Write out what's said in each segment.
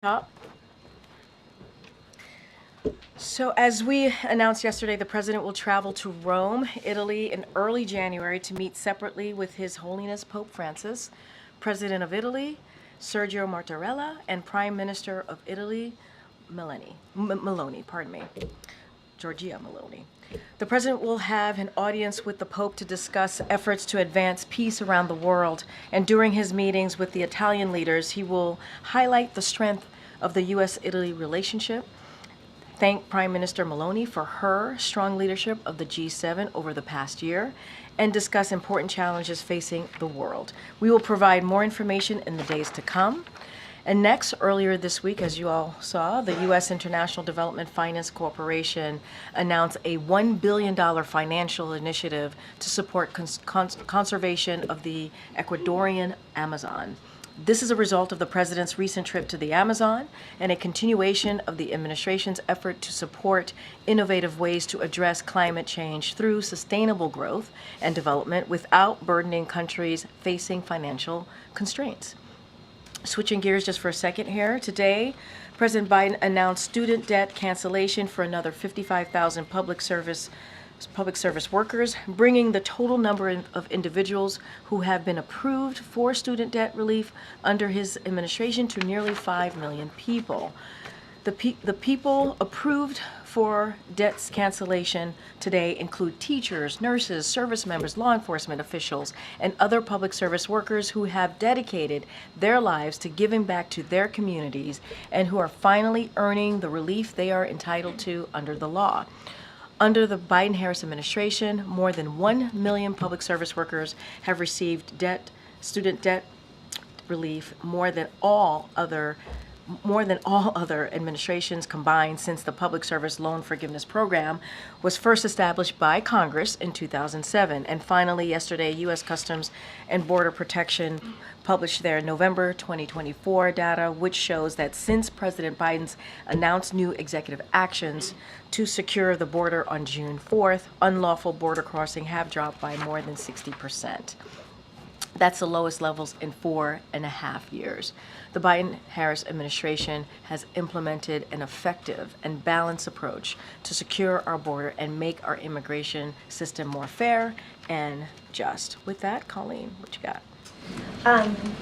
Top. So, as we announced yesterday, the president will travel to Rome, Italy in early January to meet separately with His Holiness Pope Francis, President of Italy, Sergio Mattarella, and Prime Minister of Italy, Meloni, Giorgia Meloni. The president will have an audience with the Pope to discuss efforts to advance peace around the world. And during his meetings with the Italian leaders, he will highlight the strength of the U.S. Italy relationship, thank Prime Minister Meloni for her strong leadership of the G7 over the past year, and discuss important challenges facing the world. We will provide more information in the days to come. And next, earlier this week, as you all saw, the U.S. International Development Finance Corporation announced a $1 billion financial initiative to support conservation of the Ecuadorian Amazon. This is a result of the president's recent trip to the Amazon and a continuation of the administration's effort to support innovative ways to address climate change through sustainable growth and development without burdening countries facing financial constraints. Switching gears just for a second here. Today, President Biden announced student debt cancellation for another 55,000 public service workers, bringing the total number of individuals who have been approved for student debt relief under his administration to nearly 5 million people. The people approved for debts cancellation today include teachers, nurses, service members, law enforcement officials, and other public service workers who have dedicated their lives to giving back to their communities and who are finally earning the relief they are entitled to under the law. Under the Biden-Harris administration, more than 1 million public service workers have received student debt relief, more than all other administrations combined since the Public Service Loan Forgiveness Program was first established by Congress in 2007. And finally, yesterday, U.S. Customs and Border Protection published their November 2024 data, which shows that since President Biden's announced new executive actions to secure the border on June 4th, unlawful border crossing have dropped by more than 60%. That's the lowest levels in 4.5 years. The Biden-Harris administration has implemented an effective and balanced approach to secure our border and make our immigration system more fair and just. With that, Colleen, what you got?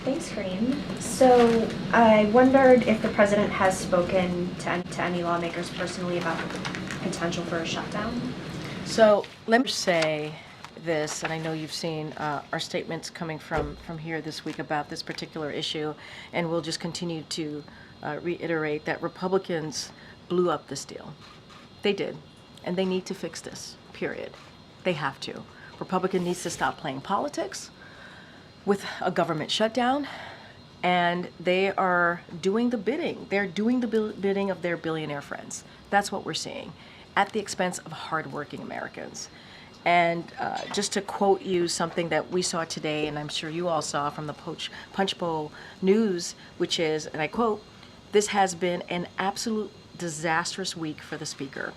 Thanks, Karine. So I wondered if the president has spoken to any lawmakers personally about the potential for a shutdown. So let me say this, and I know you've seen our statements coming from here this week about this particular issue, and we'll just continue to reiterate that Republicans blew up this deal. They did, and they need to fix this, period. They have to. Republican needs to stop playing politics with a government shutdown, and they are doing the bidding. They're doing the bidding of their billionaire friends. That's what we're seeing, at the expense of hardworking Americans. And just to quote you something that we saw today, and I'm sure you all saw from the Punch Bowl News, which is, and I quote, "This has been an absolute disastrous week for the Speaker,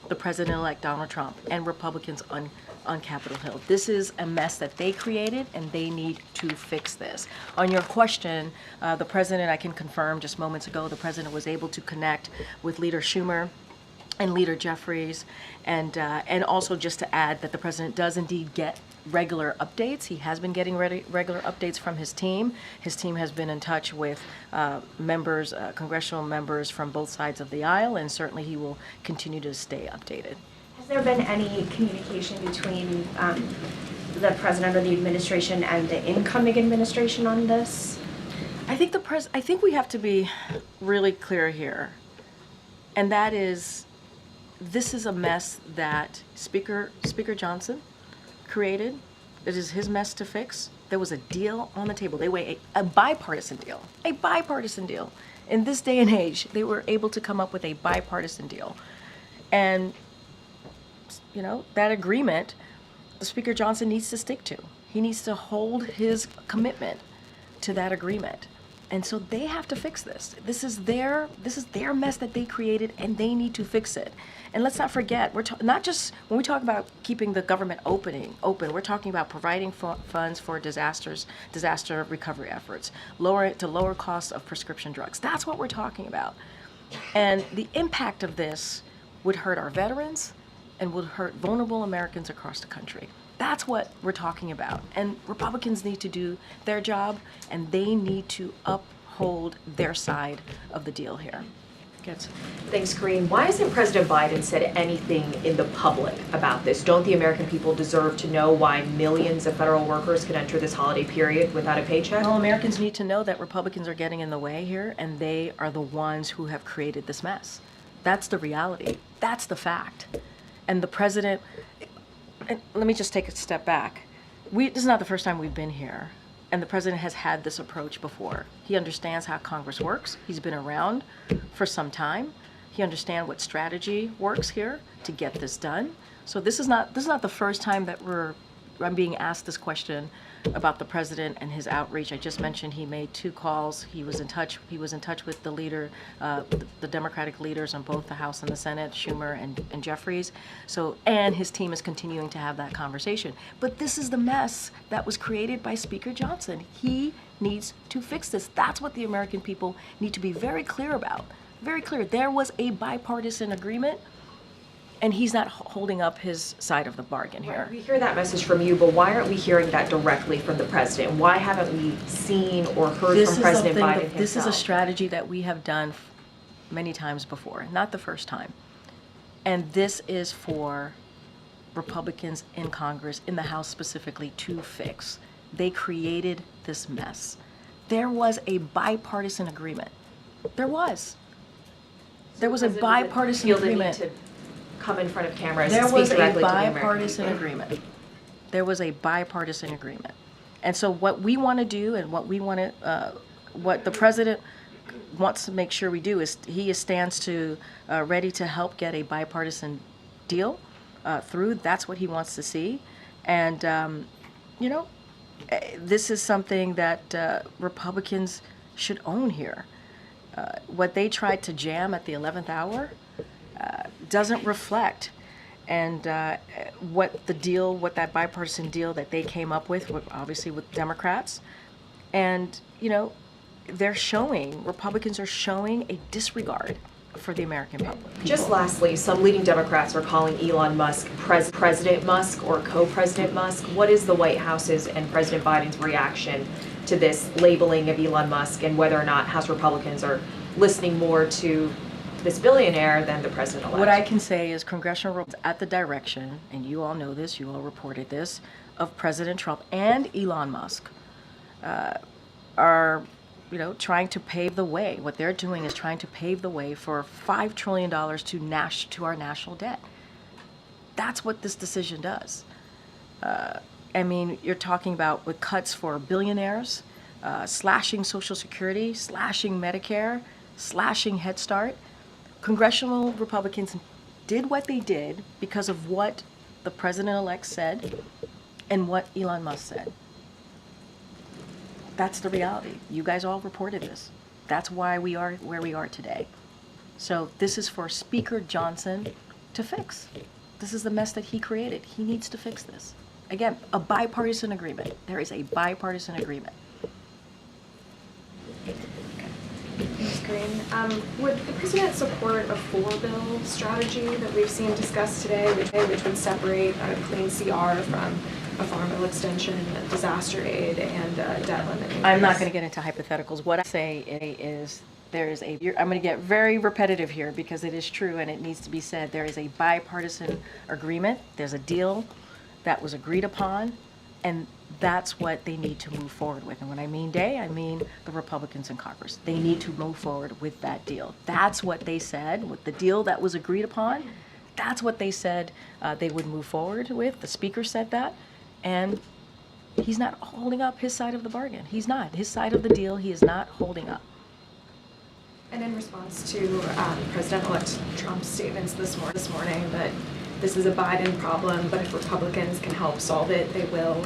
the President-elect Donald Trump, and Republicans on Capitol Hill. This is a mess that they created, and they need to fix this." On your question, the President, I can confirm just moments ago, the President was able to connect with Leader Schumer and Leader Jeffries, and also just to add that the president does indeed get regular updates. He has been getting regular updates from his team. His team has been in touch with members, congressional members from both sides of the aisle, and certainly he will continue to stay updated. Has there been any communication between the president or the administration and the incoming administration on this? I think we have to be really clear here, and that is, this is a mess that Speaker Johnson created. It is his mess to fix. There was a deal on the table. They were a bipartisan deal. A bipartisan deal. In this day and age, they were able to come up with a bipartisan deal. And, you know, that agreement, Speaker Johnson needs to stick to. He needs to hold his commitment to that agreement. And so they have to fix this. This is their mess that they created, and they need to fix it. And let's not forget, not just when we talk about keeping the government open, we're talking about providing funds for disaster recovery efforts, lower costs of prescription drugs. That's what we're talking about. And the impact of this would hurt our veterans and would hurt vulnerable Americans across the country. That's what we're talking about. And Republicans need to do their job, and they need to uphold their side of the deal here. Good. Thanks, Karine. Why hasn't President Biden said anything in the public about this? Don't the American people deserve to know why millions of federal workers could enter this holiday period without a paycheck? Well, Americans need to know that Republicans are getting in the way here, and they are the ones who have created this mess. That's the reality. That's the fact. And the president, and let me just take a step back. This is not the first time we've been here, and the president has had this approach before. He understands how Congress works. He's been around for some time. He understands what strategy works here to get this done. So this is not the first time that I'm being asked this question about the president and his outreach. I just mentioned he made 2 calls. He was in touch with the leader, the Democratic leaders on both the House and the Senate, Schumer and Jeffries. So, and his team is continuing to have that conversation. But this is the mess that was created by Speaker Johnson. He needs to fix this. That's what the American people need to be very clear about. Very clear. There was a bipartisan agreement, and he's not holding up his side of the bargain here. We hear that message from you, but why aren't we hearing that directly from the president? Why haven't we seen or heard from President Biden himself? This is a strategy that we have done many times before, not the first time. And this is for Republicans in Congress, in the House specifically, to fix. They created this mess. There was a bipartisan agreement. There was a bipartisan agreement. Come in front of cameras There and speak was a directly to the American bipartisan people. agreement. There was a bipartisan agreement. And so what we want to do, and what the president wants to make sure we do, is he stands to ready to help get a bipartisan deal through. That's what he wants to see. And this is something that Republicans should own here. What they tried to jam at the 11th hour doesn't reflect and what that bipartisan deal that they came up with, obviously with Democrats. And, Republicans are showing a disregard for the American public. Just lastly, some leading Democrats are calling Elon Musk President Musk or Co-President Musk. What is the White House's and President Biden's reaction to this labeling of Elon Musk, and whether or not House Republicans are listening more to this billionaire than the president-elect? What I can say is congressional Republicans at the direction, and you all know this, you all reported this, of President Trump and Elon Musk are trying to pave the way. What they're doing is trying to pave the way for $5 trillion to our national debt. That's what this decision does. You're talking about with cuts for billionaires, slashing Social Security, slashing Medicare, slashing Head Start. Congressional Republicans did what they did because of what the president-elect said and what Elon Musk said. That's the reality. You guys all reported this. That's why we are where we are today. So this is for Speaker Johnson to fix. This is the mess that he created. He needs to fix this. Again, a bipartisan agreement. There is a bipartisan agreement. Thanks, Karine. Would the president support a 4-bill strategy that we've seen discussed today, which would separate clean CR from a farm bill extension, disaster aid, and debt limit? I'm not going to get into hypotheticals. What I say is I'm going to get very repetitive here because it is true and it needs to be said. There is a bipartisan agreement. There's a deal that was agreed upon, and that's what they need to move forward with. And when I mean they, I mean the Republicans in Congress. They need to move forward with that deal. That's what they said, with the deal that was agreed upon. That's what they said they would move forward with. The Speaker said that, and he's not holding up his side of the bargain. He's not. His side of the deal, he is not holding up. And in response to President-elect Trump's statements this morning that this is a Biden problem, but if Republicans can help solve it, they will.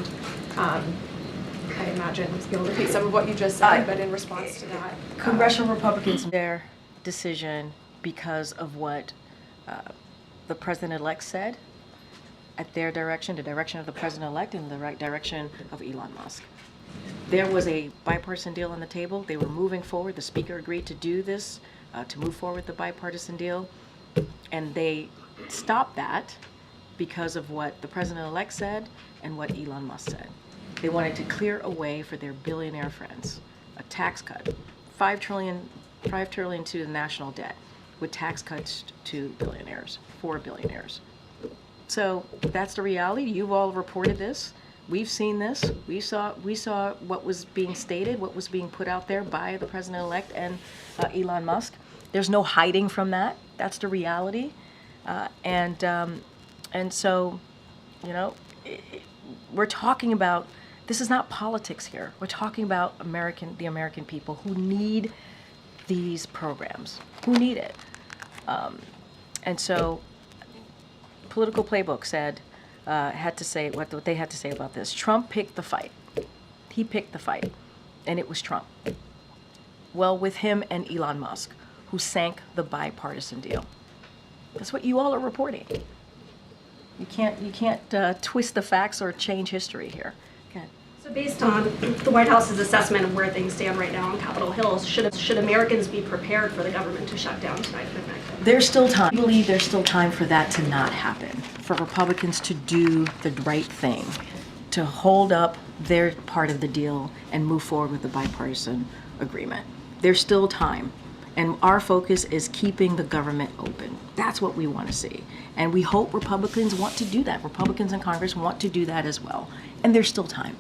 I imagine to be able to repeat some of what you just said, but in response to that. Congressional Republicans, their decision because of what the president-elect said at their direction, the direction of the president-elect, and the right direction of Elon Musk. There was a bipartisan deal on the table. They were moving forward. The speaker agreed to do this, to move forward with the bipartisan deal. And they stopped that because of what the president-elect said and what Elon Musk said. They wanted to clear a way for their billionaire friends, a tax cut, $5 trillion to the national debt, with tax cuts to billionaires, for billionaires. So that's the reality. You've all reported this. We've seen this. We saw what was being stated, what was being put out there by the president-elect and Elon Musk. There's no hiding from that. That's the reality. And so, you know, we're talking about, this is not politics here. We're talking about the American people who need these programs, who need it. And so, Political Playbook said, had to say what they had to say about this. Trump picked the fight. He picked the fight, and it was Trump. Well, with him and Elon Musk, who sank the bipartisan deal. That's what you all are reporting. You can't twist the facts or change history here. Okay. So based on the White House's assessment of where things stand right now on Capitol Hill, should Americans be prepared for the government to shut down tonight at midnight? There's still time. I believe there's still time for that to not happen, for Republicans to do the right thing, to hold up their part of the deal and move forward with the bipartisan agreement. There's still time. And our focus is keeping the government open. That's what we want to see. And we hope Republicans want to do that. Republicans in Congress want to do that as well. And there's still time.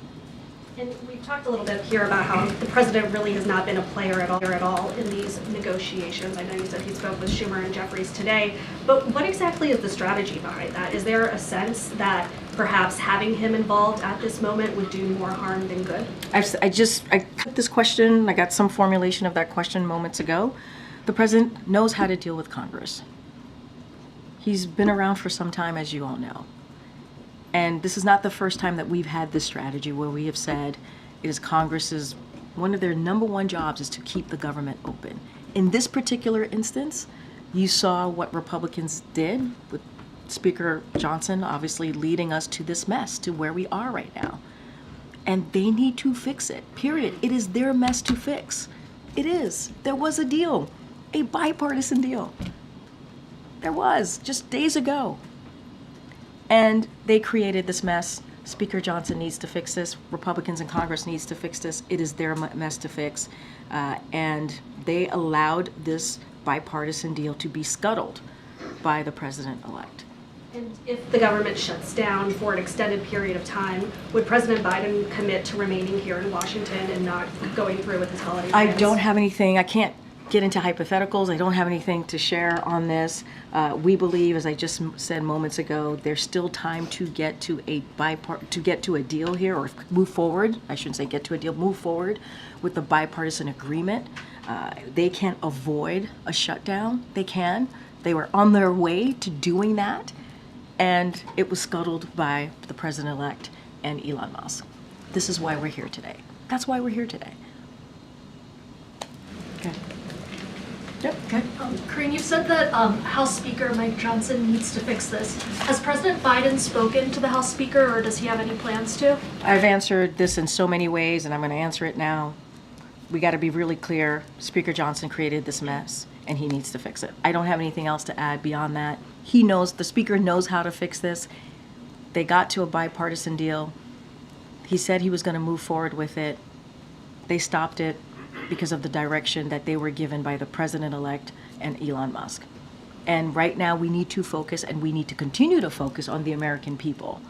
And we've talked a little bit here about how the president really has not been a player at all in these negotiations. I know you said he spoke with Schumer and Jeffries today, but what exactly is the strategy behind that? Is there a sense that perhaps having him involved at this moment would do more harm than good? I got this question, I got some formulation of that question moments ago. The president knows how to deal with Congress. He's been around for some time, as you all know. And this is not the first time that we've had this strategy where we have said it is Congress's, one of their number one jobs is to keep the government open. In this particular instance, you saw what Republicans did with Speaker Johnson obviously leading us to this mess, to where we are right now. And they need to fix it, period. It is their mess to fix. It is. There was a deal, a bipartisan deal. There was, just days ago. And they created this mess. Speaker Johnson needs to fix this. Republicans in Congress needs to fix this. It is their mess to fix. And they allowed this bipartisan deal to be scuttled by the president-elect. And if the government shuts down for an extended period of time, would President Biden commit to remaining here in Washington and not going through with his holiday I plans? don't have anything. I can't get into hypotheticals. I don't have anything to share on this. We believe, as I just said moments ago, there's still time to get to a deal here, or move forward. I shouldn't say get to a deal. Move forward with the bipartisan agreement. They can't avoid a shutdown. They can. They were on their way to doing that, and it was scuttled by the president-elect and Elon Musk. This is why we're here today. That's why we're here today. Okay. Yep, okay. Karine, you said that House Speaker Mike Johnson needs to fix this. Has President Biden spoken to the House Speaker, or does he have any plans to? I've answered this in so many ways, and I'm going to answer it now. We got to be really clear. Speaker Johnson created this mess, and he needs to fix it. I don't have anything else to add beyond that. He knows, the Speaker knows how to fix this. They got to a bipartisan deal. He said he was going to move forward with it. They stopped it because of the direction that they were given by the president-elect and Elon Musk. And right now we need to focus, and we need to continue to focus on the American people.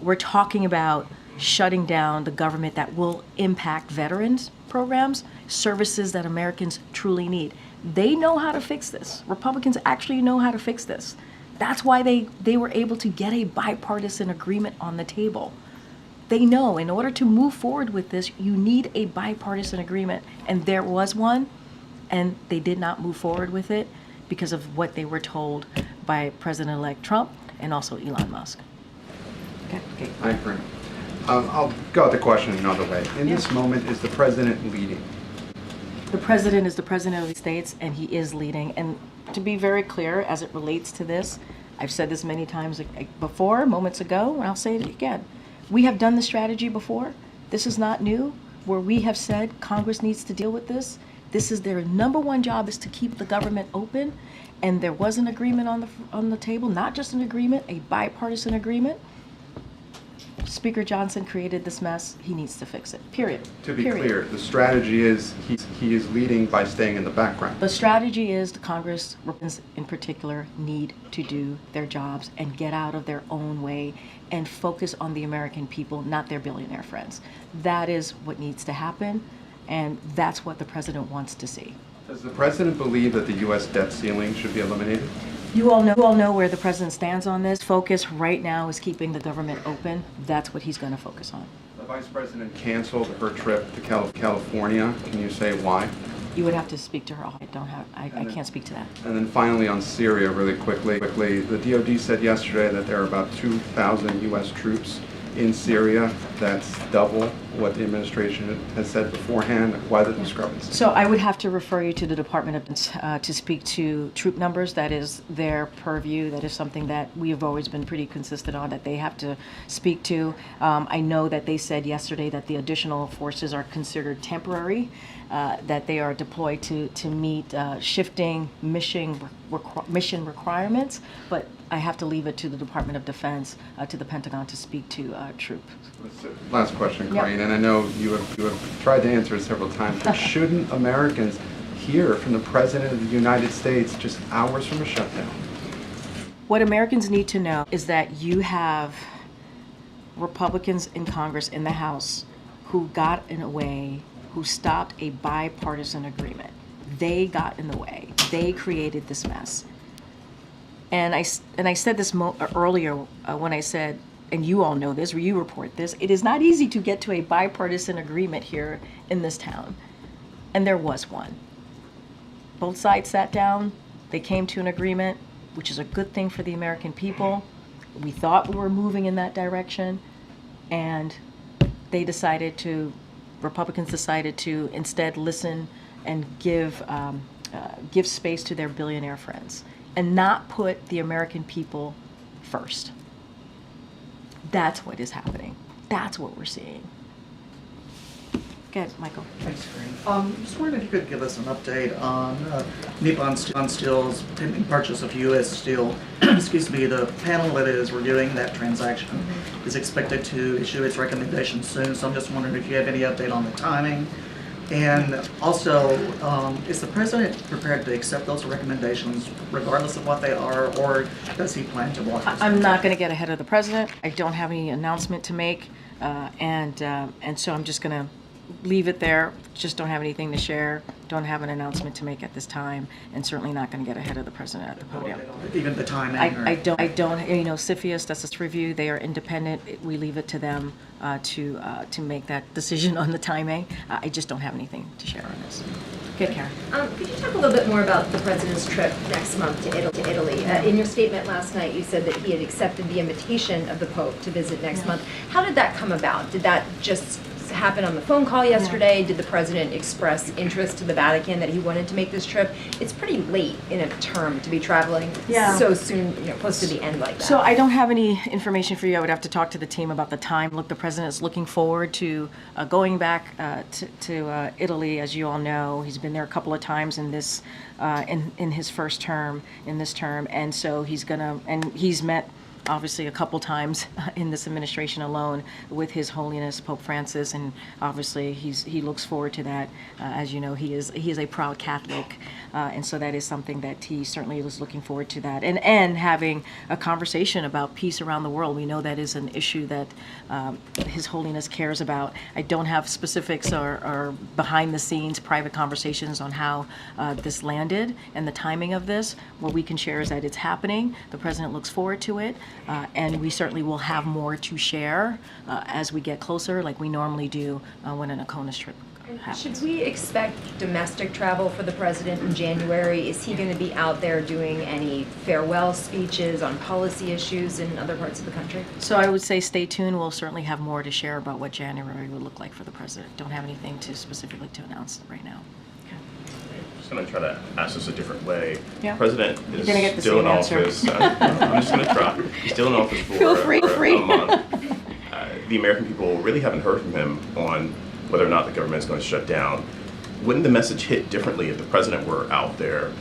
We're talking about shutting down the government that will impact veterans programs, services that Americans truly need. They know how to fix this. Republicans actually know how to fix this. That's why they were able to get a bipartisan agreement on the table. They know in order to move forward with this, you need a bipartisan agreement. And there was one, and they did not move forward with it because of what they were told by President-elect Trump and also Elon Musk. Okay. Hi, Frank. I'll go at the question another way. In this moment, is the president leading? The president is the president of the States, and he is leading. And to be very clear, as it relates to this, I've said this many times before, moments ago, and I'll say it again. We have done the strategy before. This is not new, where we have said Congress needs to deal with this. This is their number one job, is to keep the government open. And there was an agreement on the table, not just an agreement, a bipartisan agreement. Speaker Johnson created this mess. He needs to fix it, period. To be Period. clear, the strategy is he is leading by staying in the background. The strategy is the Congress in particular need to do their jobs and get out of their own way and focus on the American people, not their billionaire friends. That is what needs to happen, and that's what the president wants to see. Does the president believe that the U.S. debt ceiling should be eliminated? You all know where the president stands on this. Focus right now is keeping the government open. That's what he's going to focus on. The vice president canceled her trip to California. Can you say why? You would have to speak to her. I can't speak to that. And then finally on Syria, really quickly, the DOD said yesterday that there are about 2,000 U.S. troops in Syria. That's double what the administration has said beforehand. Why the discrepancy? So I would have to refer you to the Department of Defense to speak to troop numbers. That is their purview. That is something that we have always been pretty consistent on, that they have to speak to. I know that they said yesterday that the additional forces are considered temporary, that they are deployed to meet shifting mission requirements, but I have to leave it to the Department of Defense, to the Pentagon, to speak to troops. Last question, Yep. Colleen, and I know you have tried to answer it several times, but shouldn't Americans hear from the President of the United States just hours from a shutdown? What Americans need to know is that you have Republicans in Congress, in the House, who got in a way, who stopped a bipartisan agreement. They got in the way. They created this mess. And I said this earlier when I said, and you all know this, or you report this, it is not easy to get to a bipartisan agreement here in this town. And there was one. Both sides sat down, they came to an agreement, which is a good thing for the American people. We thought we were moving in that direction, and Republicans decided to instead listen and give space to their billionaire friends and not put the American people first. That's what is happening. That's what we're seeing. Go ahead, Michael. Thanks, Corinne. Just wondering if you could give us an update on Nippon Steel's pending purchase of U.S. Steel. Excuse me, the panel that is reviewing that transaction is expected to issue its recommendation soon, so I'm just wondering if you have any update on the timing. And also, is the president prepared to accept those recommendations regardless of what they are, or does he plan to block this? I'm not going to get ahead of the president. I don't have any announcement to make, and so I'm just going to leave it there. Just don't have anything to share. Don't have an announcement to make at this time, and certainly not going to get ahead of the president at the podium. Even the timing? I don't. CFIUS, that's this review. They are independent. We leave it to them to make that decision on the timing. I just don't have anything to share on this. Good, Karen. Could you talk a little bit more about the president's trip next month to Italy? In your statement last night, you said that he had accepted the invitation of the Pope to visit next month. How did that come about? Did that just happen on the phone call yesterday? Did the president express interest to the Vatican that he wanted to make this trip? It's pretty late in a term to be traveling so soon, close to the end like that. So I don't have any information for you. I would have to talk to the team about the time. Look, the president is looking forward to going back to Italy. As you all know, he's been there a couple of times in this in his first term, and so he's met obviously a couple times in this administration alone with His Holiness Pope Francis, and obviously he looks forward to that. As you know, he is a proud Catholic, and so that is something that he certainly was looking forward to that, and having a conversation about peace around the world. We know that is an issue that His Holiness cares about. I don't have specifics or behind the scenes private conversations on how this landed and the timing of this. What we can share is that it's happening. The president looks forward to it. And we certainly will have more to share as we get closer, like we normally do when an ACONUS trip happens. Should we expect domestic travel for the president in January? Is he going to be out there doing any farewell speeches on policy issues in other parts of the country? So I would say stay tuned. We'll certainly have more to share about what January would look like for the president. Don't have anything to specifically to announce right now. Just going to try to ask this a different way. Yeah. The president You're gonna get the is still in same answer. office. I'm just going to try. He's still in office for Feel free. a month. The American people really haven't heard from him on whether or not the government is going to shut down. Wouldn't the message hit differently if the president were out there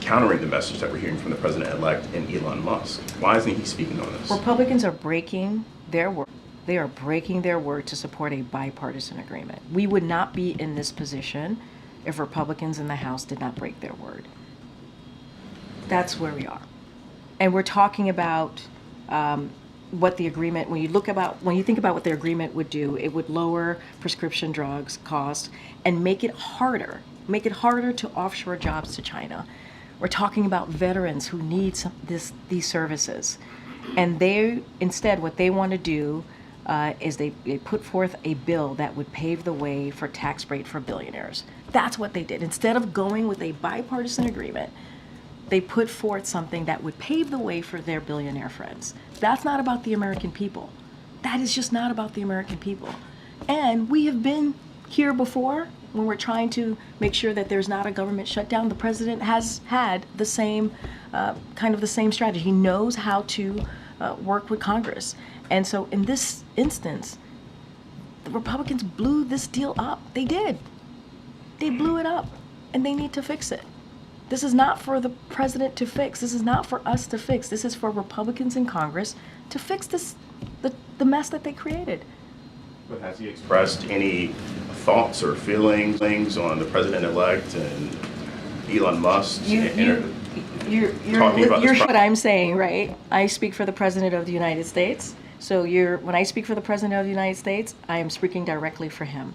countering the message that we're hearing from the president-elect and Elon Musk? Why isn't he speaking on this? Republicans are breaking their word. They are breaking their word to support a bipartisan agreement. We would not be in this position if Republicans in the House did not break their word. That's where we are. And we're talking about what the agreement, when you think about what the agreement would do, it would lower prescription drugs costs and make it harder to offshore jobs to China. We're talking about veterans who need these services. And instead, what they want to do is they put forth a bill that would pave the way for tax break for billionaires. That's what they did. Instead of going with a bipartisan agreement, they put forth something that would pave the way for their billionaire friends. That's not about the American people. That is just not about the American people. And we have been here before when we're trying to make sure that there's not a government shutdown. The president has had the same, kind of the same strategy. He knows how to work with Congress. And so in this instance, the Republicans blew this deal up. They did. They blew it up, and they need to fix it. This is not for the president to fix. This is not for us to fix. This is for Republicans in Congress to fix the mess that they created. But has he expressed any thoughts or feelings on the president-elect and Elon Musk? You're Talking about this what I'm saying, right? I speak for the President of the United States. So when I speak for the President of the United States, I am speaking directly for him.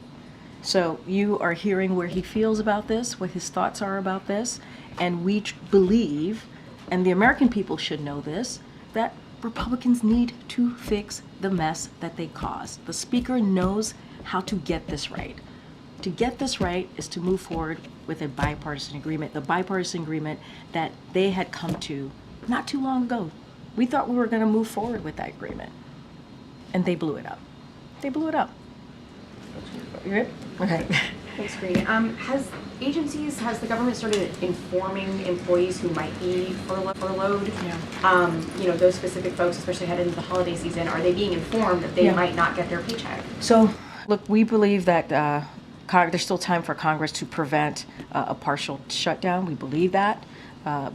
So you are hearing where he feels about this, what his thoughts are about this, and we believe, and the American people should know this, that Republicans need to fix the mess that they caused. The Speaker knows how to get this right. To get this right is to move forward with a bipartisan agreement, the bipartisan agreement that they had come to not too long ago. We thought we were going to move forward with that agreement, and they blew it up. They blew it up. You good? Okay. Thanks, Green. Has the government started informing employees who might be furloughed? Yeah. Those specific folks, especially headed into the holiday season, are they being informed that they Yeah. might not get their paycheck? So, look, we believe that there's still time for Congress to prevent a partial shutdown. We believe that.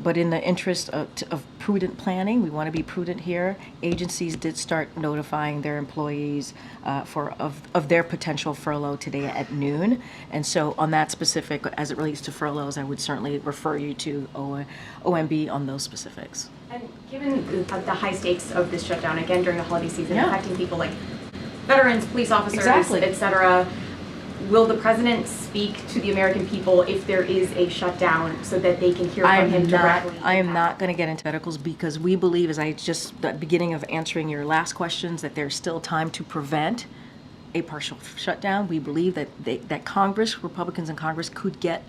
But in the interest of prudent planning, we want to be prudent here. Agencies did start notifying their employees of their potential furlough today at noon. And so on that specific, as it relates to furloughs, I would certainly refer you to OMB on those specifics. And given the high stakes of this shutdown, again, during the holiday season, Yeah. affecting people like veterans, police officers, Exactly. et cetera, will the president speak to the American people if there is a shutdown so that they can hear from him directly? I am not going to get into medicals because we believe, as I just, the beginning of answering your last questions, that there's still time to prevent a partial shutdown. We believe that that Congress, Republicans in Congress, could get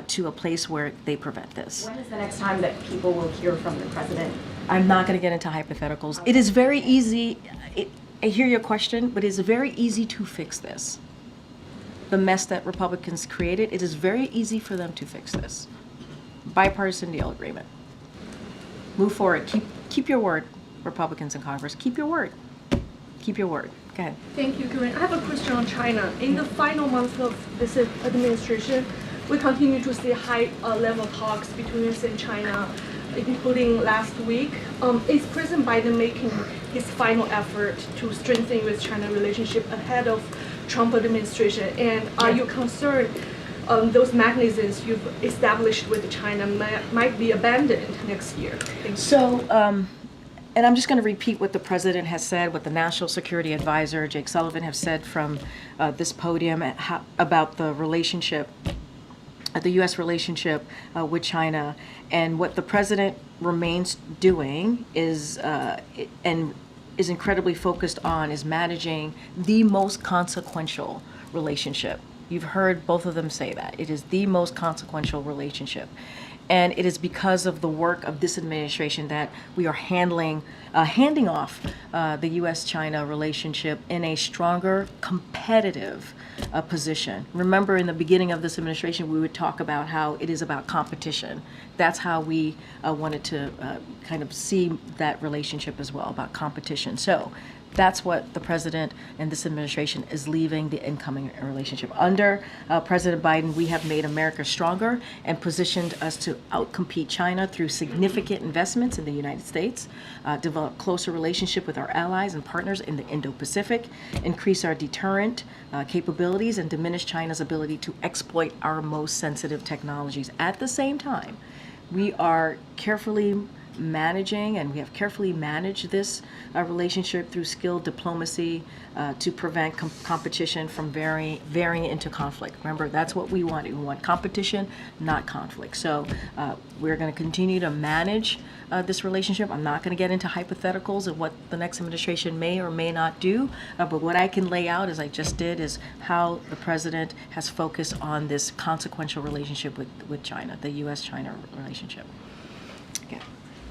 to a place where they prevent this. When is the next time that people will hear from the president? I'm not going to get into hypotheticals. It is very easy. I hear your question, but it's very easy to fix this. The mess that Republicans created, it is very easy for them to fix this. Bipartisan deal agreement. Move forward. Keep your word, Republicans in Congress. Keep your word. Keep your word. Go ahead. Thank you, Karen. I have a question on China. In the final months of this administration, we continue to see high-level talks between us and China, including last week. Is President Biden making his final effort to strengthen U.S.-China relationship ahead of Trump administration? And are you concerned those mechanisms you've established with China might be abandoned next year? Thank you. So, and I'm just going to repeat what the president has said, what the National Security Advisor, Jake Sullivan, have said from this podium about the relationship, the U.S. relationship with China. And what the president remains doing is, and is incredibly focused on, is managing the most consequential relationship You've heard both of them say that. It is the most consequential relationship. And it is because of the work of this administration that we are handing off the U.S.-China relationship in a stronger, competitive position. Remember, in the beginning of this administration, we would talk about how it is about competition. That's how we wanted to kind of see that relationship as well, about competition. So that's what the president and this administration is leaving the incoming relationship. Under President Biden, we have made America stronger and positioned us to outcompete China through significant investments in the United States, develop closer relationship with our allies and partners in the Indo-Pacific, increase our deterrent capabilities, and diminish China's ability to exploit our most sensitive technologies. At the same time, we are carefully managing, and we have carefully managed this relationship through skilled diplomacy to prevent competition from varying into conflict. Remember, that's what we want. We want competition, not conflict. So we're going to continue to manage this relationship. I'm not going to get into hypotheticals of what the next administration may or may not do, but what I can lay out, as I just did, is how the president has focused on this consequential relationship with China, the U.S.-China relationship. Okay.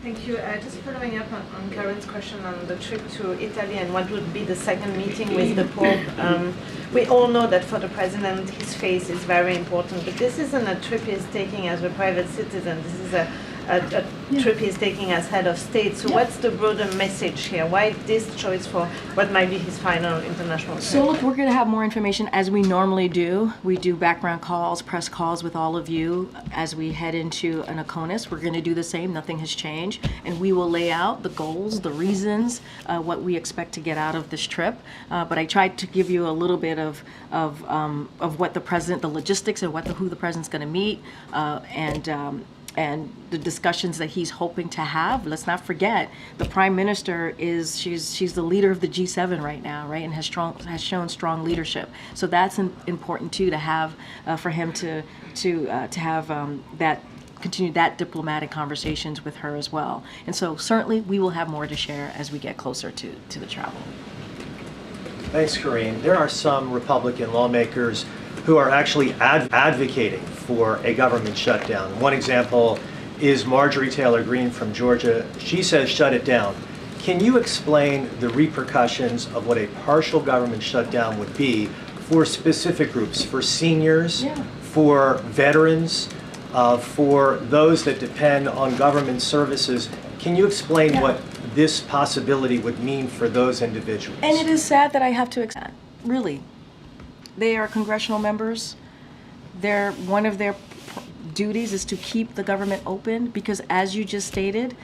Thank you. Just following up on Karen's question on the trip to Italy and what would be the second meeting with the Pope. We all know that for the president, his face is very important, but this isn't a trip he's taking as a private citizen. This is a trip he's taking as head of state. So what's the broader message here? Why this choice for what might be his final international trip? So look, we're going to have more information as we normally do. We do background calls, press calls with all of you as we head into an ACONUS. We're going to do the same. Nothing has changed. And we will lay out the goals, the reasons, what we expect to get out of this trip. But I tried to give you a little bit of what the president, the logistics of who the president's going to meet, and the discussions that he's hoping to have. Let's not forget, the prime minister she's the leader of the G7 right now, right, and has shown strong leadership. So that's important too, to have for him to have that continue that diplomatic conversations with her as well. And so certainly we will have more to share as we get closer to the travel. Thanks, Karine. There are some Republican lawmakers who are actually advocating for a government shutdown. One example is Marjorie Taylor Greene from Georgia. She says shut it down. Can you explain the repercussions of what a partial government shutdown would be for specific groups, for seniors, for veterans, for those that depend on government services? Can you explain what this possibility would mean for those individuals? And it is sad that I have to accept, really. They are congressional members. One of their duties is to keep the government open because, as you just stated,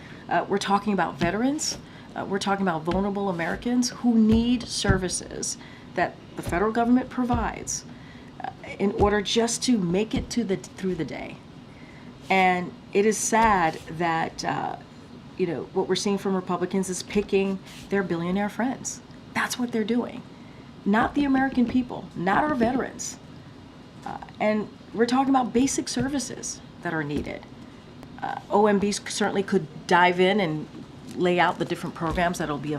we're talking about veterans. We're talking about vulnerable Americans who need services that the federal government provides in order just to make it through the day. And it is sad that what we're seeing from Republicans is picking their billionaire friends. That's what they're doing. Not the American people, not our veterans. And we're talking about basic services that are needed. OMB certainly could dive in and lay out the different programs that will be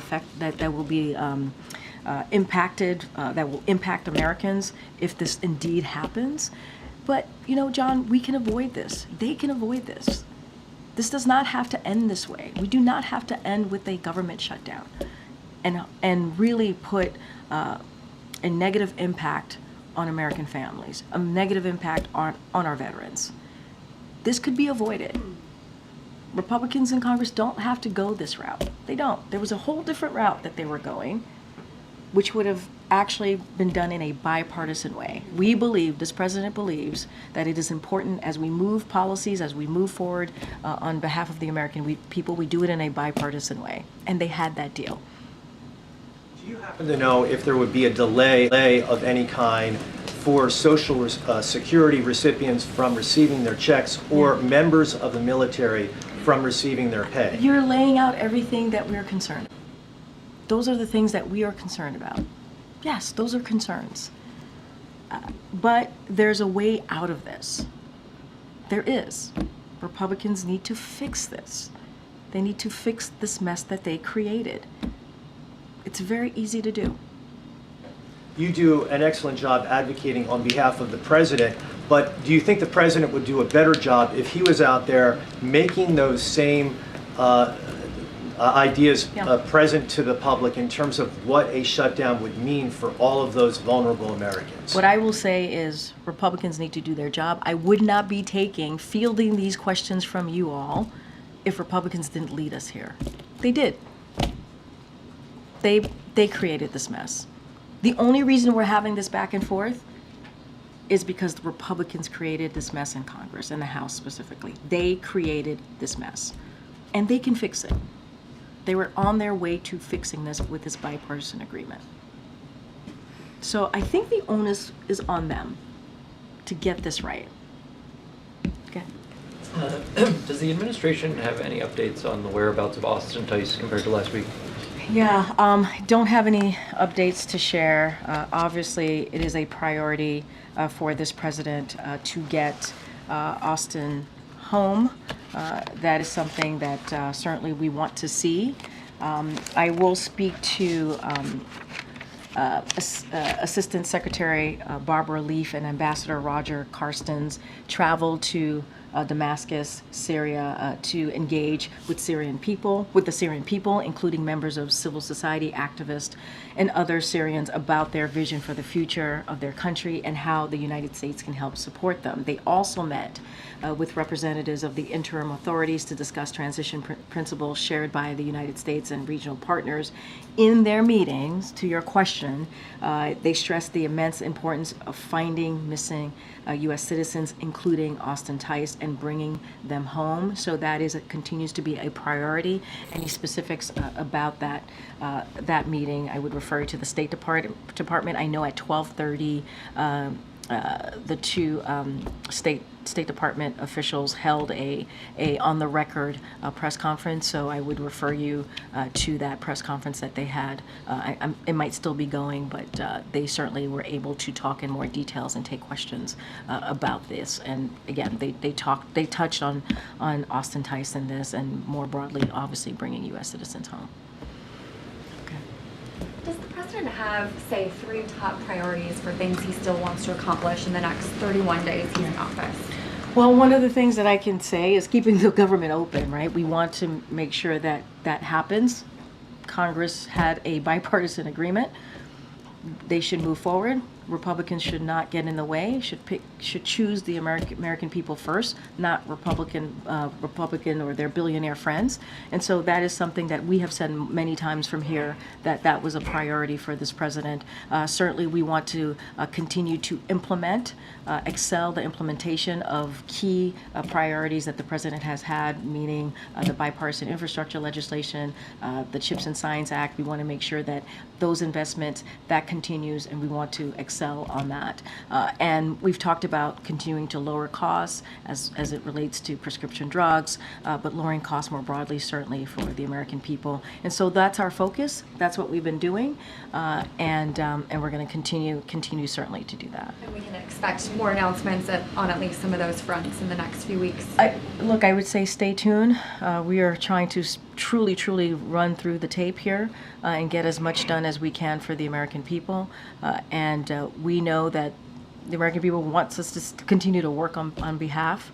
impacted, that will impact Americans if this indeed happens. But John, we can avoid this. They can avoid this. This does not have to end this way. We do not have to end with a government shutdown, and really put a negative impact on American families, a negative impact on our veterans. This could be avoided. Republicans in Congress don't have to go this route. They don't. There was a whole different route that they were going, which would have actually been done in a bipartisan way. This president believes that it is important as we move policies, as we move forward on behalf of the American people, we do it in a bipartisan way. And they had that deal. Do you happen to know if there would be a delay of any kind for Social Security recipients from receiving their checks or members of the military from receiving their pay? You're laying out everything that we're concerned about. Those are the things that we are concerned about. Yes, those are concerns. But there's a way out of this. There is. Republicans need to fix this. They need to fix this mess that they created. It's very easy to do. you do an excellent job advocating on behalf of the president, but do you think the president would do a better job if he was out there making those same ideas present to the public in terms of what a shutdown would mean for all of those vulnerable Americans? What I will say is Republicans need to do their job. I would not be fielding these questions from you all if Republicans didn't lead us here. They did. They created this mess. The only reason we're having this back and forth is because the Republicans created this mess in Congress, in the House specifically. They created this mess. And they can fix it. They were on their way to fixing this with this bipartisan agreement. So I think the onus is on them to get this right. Okay. Does the administration have any updates on the whereabouts of Austin Tice compared to last week? Yeah, don't have any updates to share. Obviously, it is a priority for this president to get Austin home. That is something that certainly we want to see. I will speak to Assistant Secretary Barbara Leaf and Ambassador Roger Carstens travel to Damascus, Syria, to engage with the Syrian people, including members of civil society activists and other Syrians about their vision for the future of their country and how the United States can help support them. They also met with representatives of the interim authorities to discuss transition principles shared by the United States and regional partners. In their meetings, to your question, they stressed the immense importance of finding missing U.S. citizens, including Austin Tice, and bringing them home. So that continues to be a priority. Any specifics about that meeting, I would refer to the State Department. I know at 12:30, the two State Department officials held a on the record press conference. So I would refer you to that press conference that they had. It might still be going, but they certainly were able to talk in more details and take questions about this. And again, they touched on Austin Tice and this, and more broadly, obviously bringing U.S. citizens home. Does the president have, say, 3 top priorities for things he still wants to accomplish in the next 31 days he's in office? Well, one of the things that I can say is keeping the government open, right? We want to make sure that that happens. Congress had a bipartisan agreement. They should move forward. Republicans should not get in the way, should choose the American people first, not Republican or their billionaire friends. And so that is something that we have said many times from here, that was a priority for this president. Certainly we want to continue to excel the implementation of key priorities that the president has had, meaning the bipartisan infrastructure legislation, the CHIPS and Science Act. We want to make sure that those investments, that continues, and we want to excel on that. And we've talked about continuing to lower costs as it relates to prescription drugs, but lowering costs more broadly, certainly for the American people. And so that's our focus. That's what we've been doing, and we're going to continue certainly to do that. And we can expect more announcements on at least some of those fronts in the next few weeks. Look, I would say stay tuned. We are trying to truly run through the tape here and get as much done as we can for the American people. And we know that the American people wants us to continue to work on their behalf,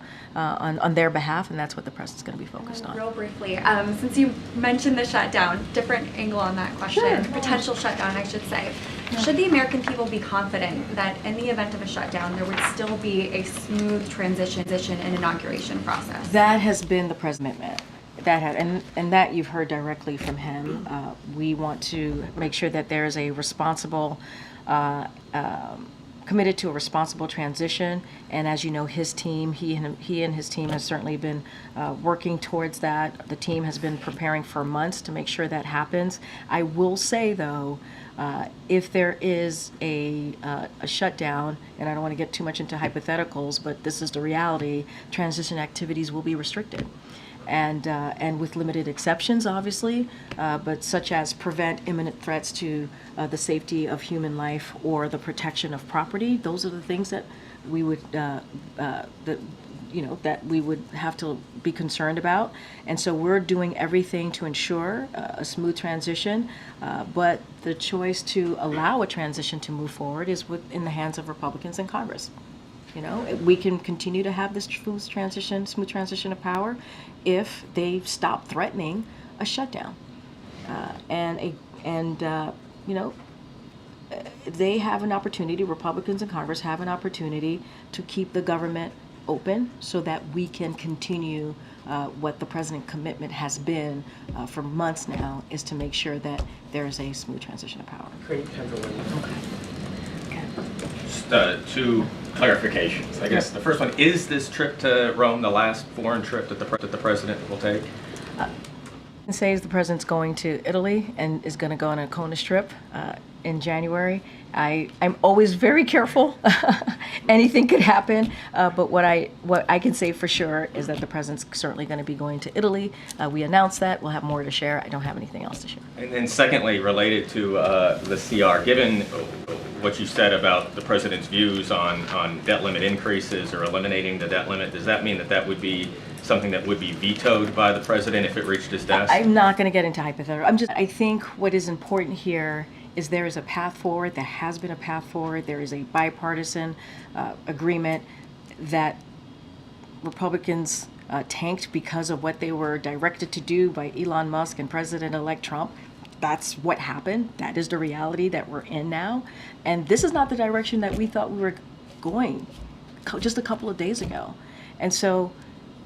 and that's what the president's going to be focused on. Real briefly, since you mentioned the shutdown, different angle on that question, potential shutdown, I should say. Should the American people be confident that in the event of a shutdown, there would still be a smooth transition and inauguration process? That has been the president's commitment. And that you've heard directly from him. We want to make sure that there is a responsible, committed to a responsible transition. And as you know, his team, he and his team has certainly been working towards that. The team has been preparing for months to make sure that happens. I will say, though, if there is a shutdown, and I don't want to get too much into hypotheticals, but this is the reality, transition activities will be restricted. And with limited exceptions, obviously, but such as prevent imminent threats to the safety of human life or the protection of property. Those are the things that we would that we would have to be concerned about. And so we're doing everything to ensure a smooth transition, but the choice to allow a transition to move forward is in the hands of Republicans in Congress. We can continue to have this smooth transition of power if they stop threatening a shutdown. They have an opportunity, Republicans in Congress have an opportunity to keep the government open so that we can continue what the president's commitment has been for months now, is to make sure that there is a smooth transition of power. Great, time for one. Just two clarifications. I guess the first one, is this trip to Rome the last foreign trip that the president will take? And says the president's going to Italy and is going to go on a Kona trip in January. I'm always very careful. Anything could happen, but what I can say for sure is that the president's certainly going to be going to Italy. We announced that. We'll have more to share. I don't have anything else to share. And then secondly, related to the CR, given what you said about the president's views on debt limit increases or eliminating the debt limit, does that mean that would be something that would be vetoed by the president if it reached his desk? I'm not going to get into hypothetical. I think what is important here is there is a path forward. There has been a path forward. There is a bipartisan agreement that Republicans tanked because of what they were directed to do by Elon Musk and President-elect Trump. That's what happened. That is the reality that we're in now. And this is not the direction that we thought we were going just a couple of days ago. And so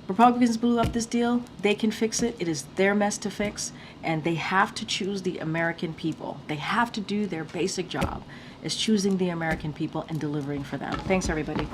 Republicans blew up this deal. They can fix it. It is their mess to fix. And they have to choose the American people. They have to do their basic job, is choosing the American people and delivering for them. Thanks, everybody.